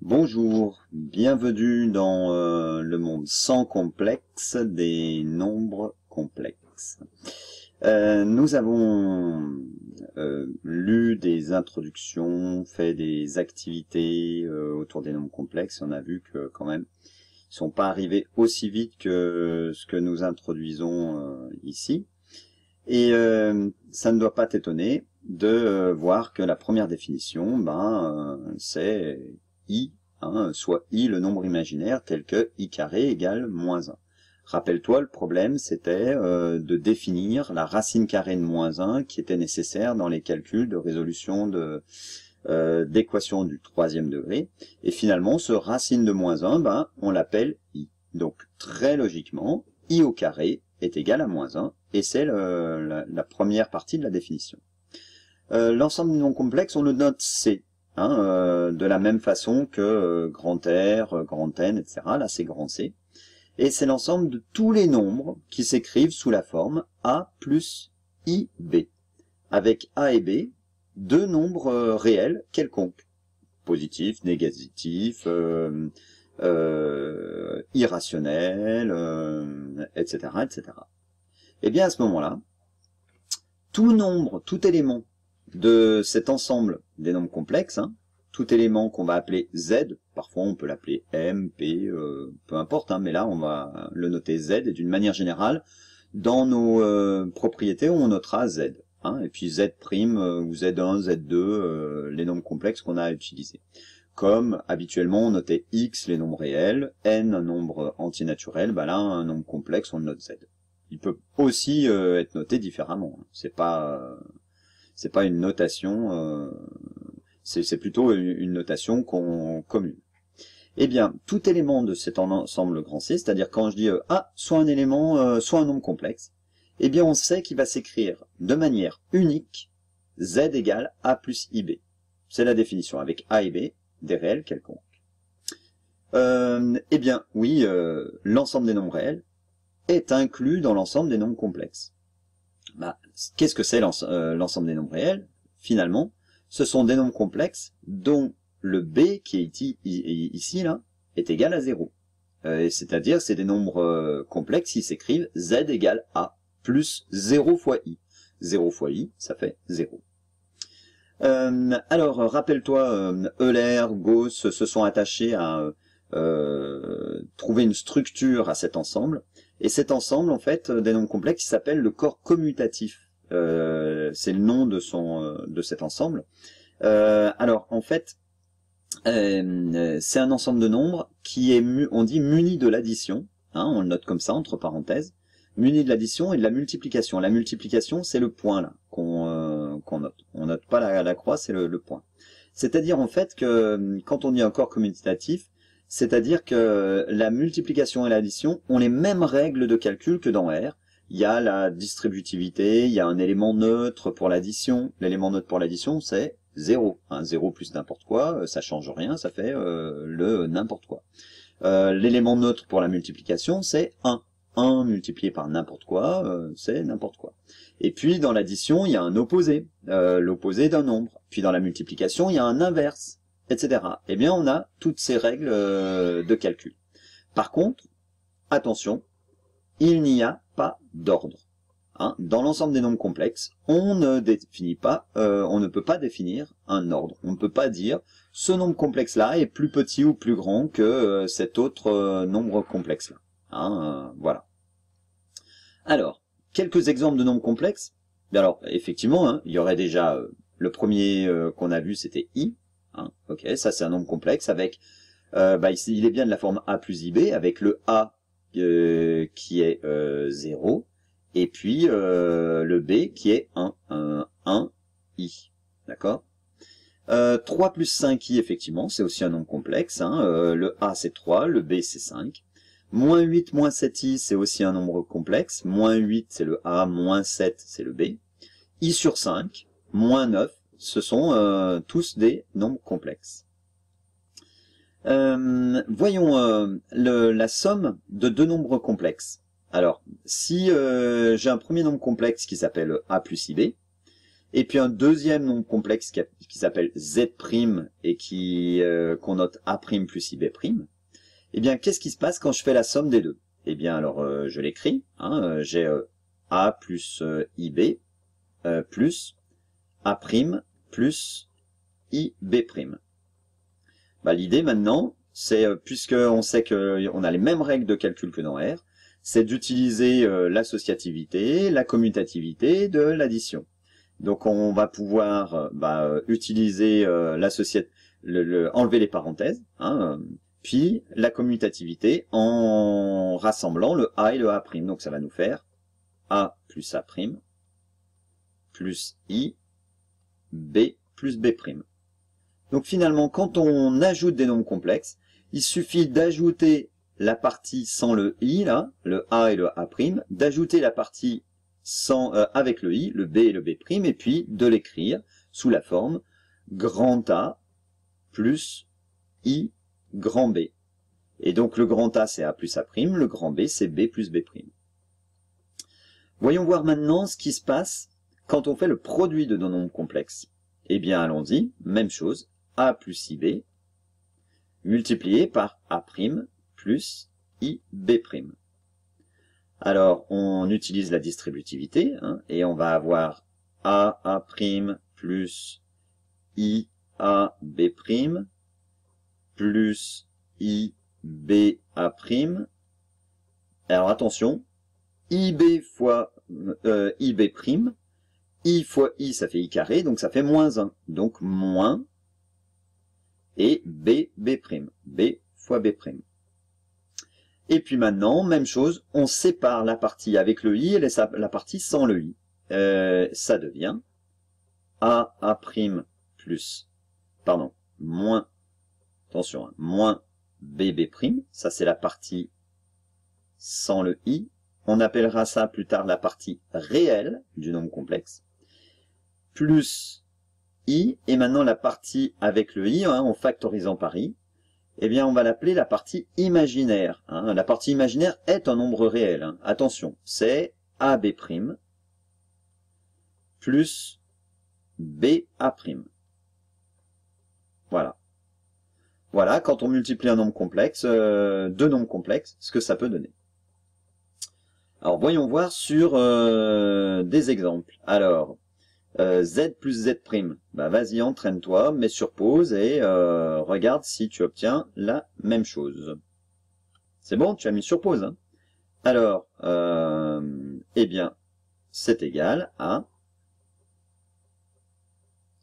Bonjour, bienvenue dans le monde sans complexe des nombres complexes. Nous avons lu des introductions, fait des activités autour des nombres complexes. On a vu que quand même, ils sont pas arrivés aussi vite que ce que nous introduisons ici. Et ça ne doit pas t'étonner de voir que la première définition, c'est i, soit i le nombre imaginaire tel que i carré égale moins 1. Rappelle-toi, le problème c'était de définir la racine carrée de moins 1 qui était nécessaire dans les calculs de résolution d'équations du troisième degré. Et finalement, ce racine de moins 1, on l'appelle i. Donc très logiquement, i au carré est égal à moins 1, et c'est la première partie de la définition. L'ensemble des nombres complexes, on le note C, de la même façon que grand R, grand N, etc. Là, c'est grand C. Et c'est l'ensemble de tous les nombres qui s'écrivent sous la forme A plus IB, avec A et B, deux nombres réels quelconques, positifs, négatifs, irrationnels, etc., etc. Et bien à ce moment-là, tout élément de cet ensemble des nombres complexes, tout élément qu'on va appeler Z, parfois on peut l'appeler M, P, peu importe, mais là on va le noter Z, et d'une manière générale, dans nos propriétés, on notera Z. Et puis Z' ou Z1, Z2, les nombres complexes qu'on a à utiliser. Comme habituellement on notait X, les nombres réels, N, un nombre entier naturel, là un nombre complexe, on le note Z. Il peut aussi être noté différemment. C'est pas une notation, c'est plutôt une notation commune. Eh bien, tout élément de cet ensemble grand C, c'est-à-dire quand je dis soit un élément, soit un nombre complexe, eh bien on sait qu'il va s'écrire de manière unique Z égale A plus IB. C'est la définition, avec A et B, des réels quelconques. Eh bien, oui, l'ensemble des nombres réels est inclus dans l'ensemble des nombres complexes. Qu'est-ce que c'est l'ensemble des nombres réels? Finalement, ce sont des nombres complexes dont le B qui est ici là, est égal à 0. C'est-à-dire c'est des nombres complexes qui s'écrivent Z égale A plus 0 fois I. 0 fois I, ça fait 0. Alors, rappelle-toi, Euler, Gauss se sont attachés à trouver une structure à cet ensemble. Et cet ensemble, en fait, des nombres complexes, il s'appelle le corps commutatif. C'est le nom de cet ensemble. Alors, en fait, c'est un ensemble de nombres qui est, on dit, muni de l'addition. On le note comme ça, entre parenthèses. Muni de l'addition et de la multiplication. La multiplication, c'est le point là qu'on note. On note pas la croix, c'est le point. C'est-à-dire, en fait, que quand on dit un corps commutatif, c'est-à-dire que la multiplication et l'addition ont les mêmes règles de calcul que dans R. Il y a la distributivité, il y a un élément neutre pour l'addition. L'élément neutre pour l'addition, c'est 0. 0 plus n'importe quoi, ça change rien, ça fait le n'importe quoi. L'élément neutre pour la multiplication, c'est 1. 1 multiplié par n'importe quoi, c'est n'importe quoi. Et puis dans l'addition, il y a un opposé, l'opposé d'un nombre. Puis dans la multiplication, il y a un inverse, etc. Eh bien, on a toutes ces règles de calcul. Par contre, attention, il n'y a pas d'ordre. Dans l'ensemble des nombres complexes, on ne définit pas, on ne peut pas définir un ordre. On ne peut pas dire ce nombre complexe-là est plus petit ou plus grand que cet autre nombre complexe-là. Voilà. Alors, quelques exemples de nombres complexes. Alors, effectivement, il y aurait déjà le premier qu'on a vu, c'était i. Ok, ça c'est un nombre complexe avec, ici, il est bien de la forme a plus ib, avec le a qui est 0, et puis le b qui est 1 i. D'accord. 3 plus 5i, effectivement, c'est aussi un nombre complexe. Le a c'est 3, le b c'est 5. Moins 8, moins 7i, c'est aussi un nombre complexe. Moins 8, c'est le A, moins 7, c'est le B. I sur 5, moins 9, ce sont tous des nombres complexes. Voyons la somme de deux nombres complexes. Alors, si j'ai un premier nombre complexe qui s'appelle A plus IB, Et puis un deuxième nombre complexe qui s'appelle Z' et qu'on note A' plus IB'. Eh bien, qu'est-ce qui se passe quand je fais la somme des deux? Eh bien, alors, je l'écris. Hein, j'ai A plus IB plus A' plus IB'. Bah, l'idée maintenant, c'est, puisqu'on sait qu'on a les mêmes règles de calcul que dans R, c'est d'utiliser l'associativité, la commutativité de l'addition. Donc on va pouvoir utiliser enlever les parenthèses, hein, puis la commutativité en rassemblant le A et le A'. Donc ça va nous faire A plus A' plus I, B plus B'. Donc finalement, quand on ajoute des nombres complexes, il suffit d'ajouter la partie sans le I, là, le A et le A', d'ajouter la partie sans, avec le I, le B et le B', et puis de l'écrire sous la forme grand A plus I grand B. Et donc le grand A c'est A plus A', le grand B c'est B plus B'. Voyons voir maintenant ce qui se passe quand on fait le produit de nos nombres complexes. Eh bien allons-y, même chose, A plus IB multiplié par A' plus IB'. Alors, on utilise la distributivité, hein, et on va avoir A' plus IAB' plus IBA'. Alors attention, IB fois IB', I fois I ça fait I carré, donc ça fait moins 1. Donc moins, et B fois B'. Et puis maintenant, même chose, on sépare la partie avec le I et la partie sans le I. Ça devient A' plus, moins, attention, hein, moins BB', ça c'est la partie sans le I. On appellera ça plus tard la partie réelle du nombre complexe, plus I, et maintenant la partie avec le I, hein, en factorisant par I, eh bien on va l'appeler la partie imaginaire. Hein. La partie imaginaire est un nombre réel. Hein. Attention, c'est AB' plus BA'. Voilà. Voilà, quand on multiplie un nombre complexe, deux nombres complexes, ce que ça peut donner. Alors voyons voir sur des exemples. Alors, Z plus Z', bah vas-y, entraîne-toi, mets sur pause et regarde si tu obtiens la même chose. C'est bon, tu as mis sur pause. Hein. Alors, eh bien, c'est égal à...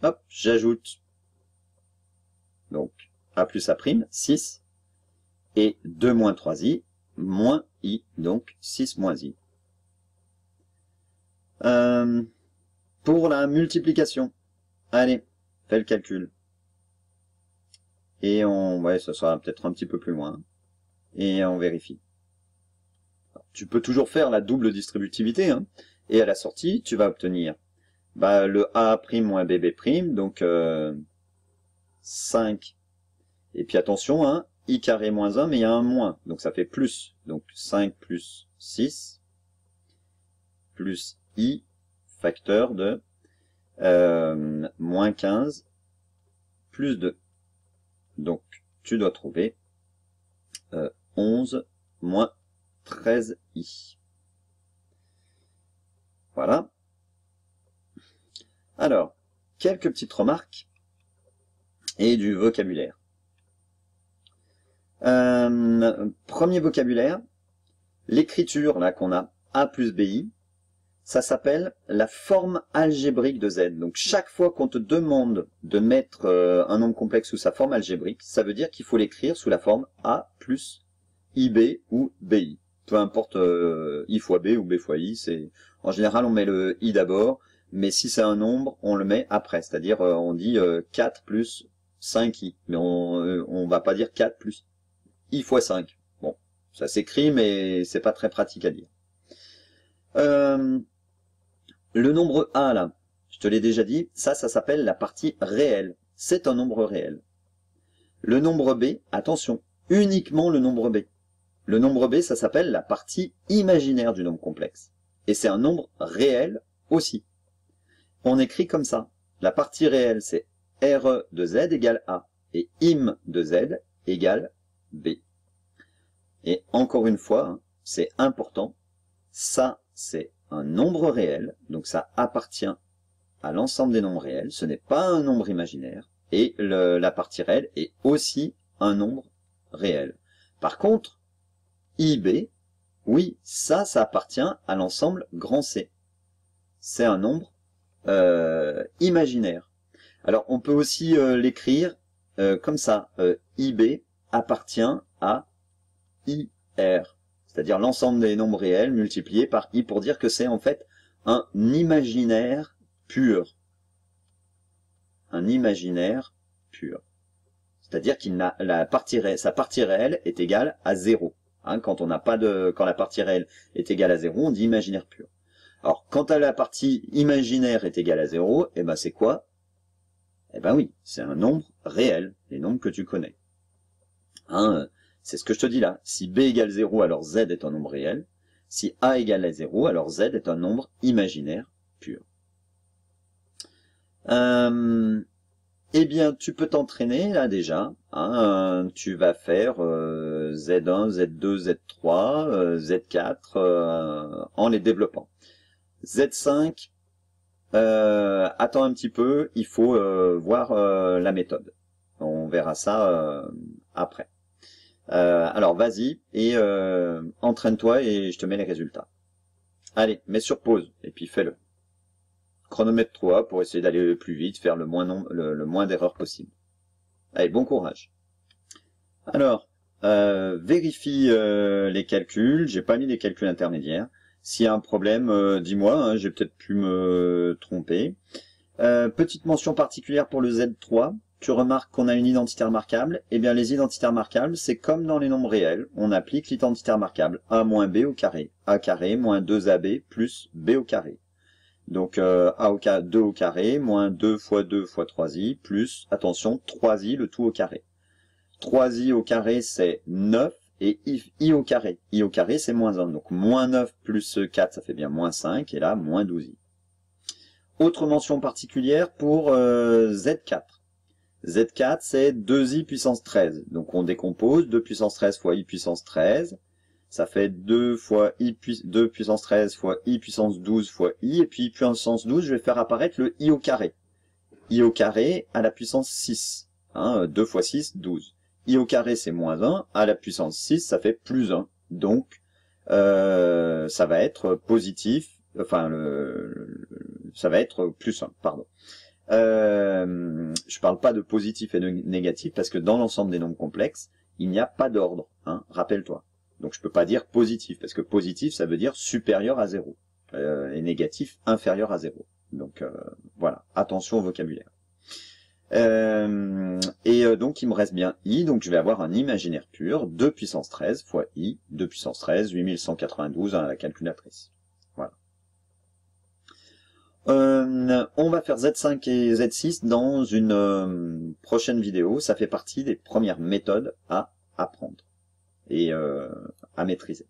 Hop, j'ajoute. Donc, A plus A', 6, et 2 moins 3i, moins i, donc 6 moins i. Pour la multiplication, allez, fais le calcul. Et ouais, ça sera peut-être un petit peu plus loin. Et on vérifie. Tu peux toujours faire la double distributivité, hein, et à la sortie, tu vas obtenir le A' moins BB', donc 5. Et puis attention, hein, I carré moins 1, mais il y a un moins, donc ça fait plus. Donc 5 plus 6, plus I, facteur de moins 15, plus 2. Donc tu dois trouver 11 moins 13i. Voilà. Alors, quelques petites remarques et du vocabulaire. Premier vocabulaire, l'écriture là qu'on a A plus BI, ça s'appelle la forme algébrique de Z. Donc chaque fois qu'on te demande de mettre un nombre complexe sous sa forme algébrique, ça veut dire qu'il faut l'écrire sous la forme A plus IB ou BI. Peu importe I fois B ou B fois I, en général on met le I d'abord, mais si c'est un nombre, on le met après. C'est-à-dire on dit 4 plus 5i, mais on va pas dire 4 plus I fois 5. Bon, ça s'écrit, mais c'est pas très pratique à dire. Le nombre A, là, je te l'ai déjà dit, ça s'appelle la partie réelle. C'est un nombre réel. Le nombre B, attention, uniquement le nombre B. Le nombre B, ça s'appelle la partie imaginaire du nombre complexe. Et c'est un nombre réel aussi. on écrit comme ça. La partie réelle, c'est RE de Z égale A. Et IM de Z égale B. Et encore une fois, hein, c'est important, ça, c'est un nombre réel, donc ça appartient à l'ensemble des nombres réels, ce n'est pas un nombre imaginaire, et la partie réelle est aussi un nombre réel. Par contre, IB, oui, ça appartient à l'ensemble grand C. C'est un nombre imaginaire. Alors, on peut aussi l'écrire comme ça. IB appartient à IR, c'est-à-dire l'ensemble des nombres réels multipliés par I pour dire que c'est en fait un imaginaire pur. Un imaginaire pur. C'est-à-dire qu'il n'a sa partie réelle est égale à 0. Hein, quand la partie réelle est égale à 0, on dit imaginaire pur. Alors, quand la partie imaginaire est égale à 0, eh ben c'est quoi? Eh ben oui, c'est un nombre réel, les nombres que tu connais. Hein, c'est ce que je te dis là. Si B égale 0, alors Z est un nombre réel. Si A égale à 0, alors Z est un nombre imaginaire pur. Eh bien, tu peux t'entraîner là déjà. Hein, tu vas faire Z1, Z2, Z3, Z4 en les développant. Z5, attends un petit peu, il faut voir la méthode. On verra ça après. Alors vas-y et entraîne-toi et je te mets les résultats. Allez, mets sur pause et puis fais-le. Chronomètre-toi pour essayer d'aller plus vite, faire le moins d'erreurs possible. Allez, bon courage. Alors, vérifie les calculs. J'ai pas mis les calculs intermédiaires. S'il y a un problème, dis-moi, hein, j'ai peut-être pu me tromper. Petite mention particulière pour le Z3. Tu remarques qu'on a une identité remarquable. Eh bien, les identités remarquables, c'est comme dans les nombres réels. On applique l'identité remarquable. A moins B au carré. A carré moins 2AB plus B au carré. Donc, 2 au carré moins 2 fois 2 fois 3i plus, attention, 3i le tout au carré. 3i au carré, c'est 9. Et i au carré. I au carré, c'est moins 1. Donc, moins 9 plus 4, ça fait bien moins 5. Et là, moins 12i. Autre mention particulière pour Z4. Z4, c'est 2i puissance 13. Donc, on décompose 2 puissance 13 fois i puissance 13. Ça fait 2 fois 2 puissance 13 fois i puissance 12 fois i. Et puis, puissance 12, je vais faire apparaître le i au carré. I au carré à la puissance 6. Hein, 2 fois 6, 12. I au carré, c'est moins 1. À la puissance 6, ça fait plus 1. Donc, ça va être positif. Enfin, ça va être plus 1, pardon. Je parle pas de positif et de négatif parce que dans l'ensemble des nombres complexes, il n'y a pas d'ordre. Hein, rappelle-toi. Donc, je peux pas dire positif parce que positif, ça veut dire supérieur à 0. Et négatif, inférieur à 0. Donc, voilà. Attention au vocabulaire. Donc il me reste bien i, donc je vais avoir un imaginaire pur, 2 puissance 13 fois i, 2 puissance 13, 8192 à la calculatrice. Voilà. On va faire Z5 et Z6 dans une prochaine vidéo. Ça fait partie des premières méthodes à apprendre et à maîtriser.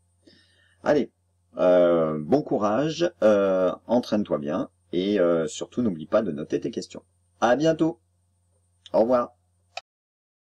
Allez, bon courage, entraîne-toi bien et surtout n'oublie pas de noter tes questions. À bientôt. Au revoir.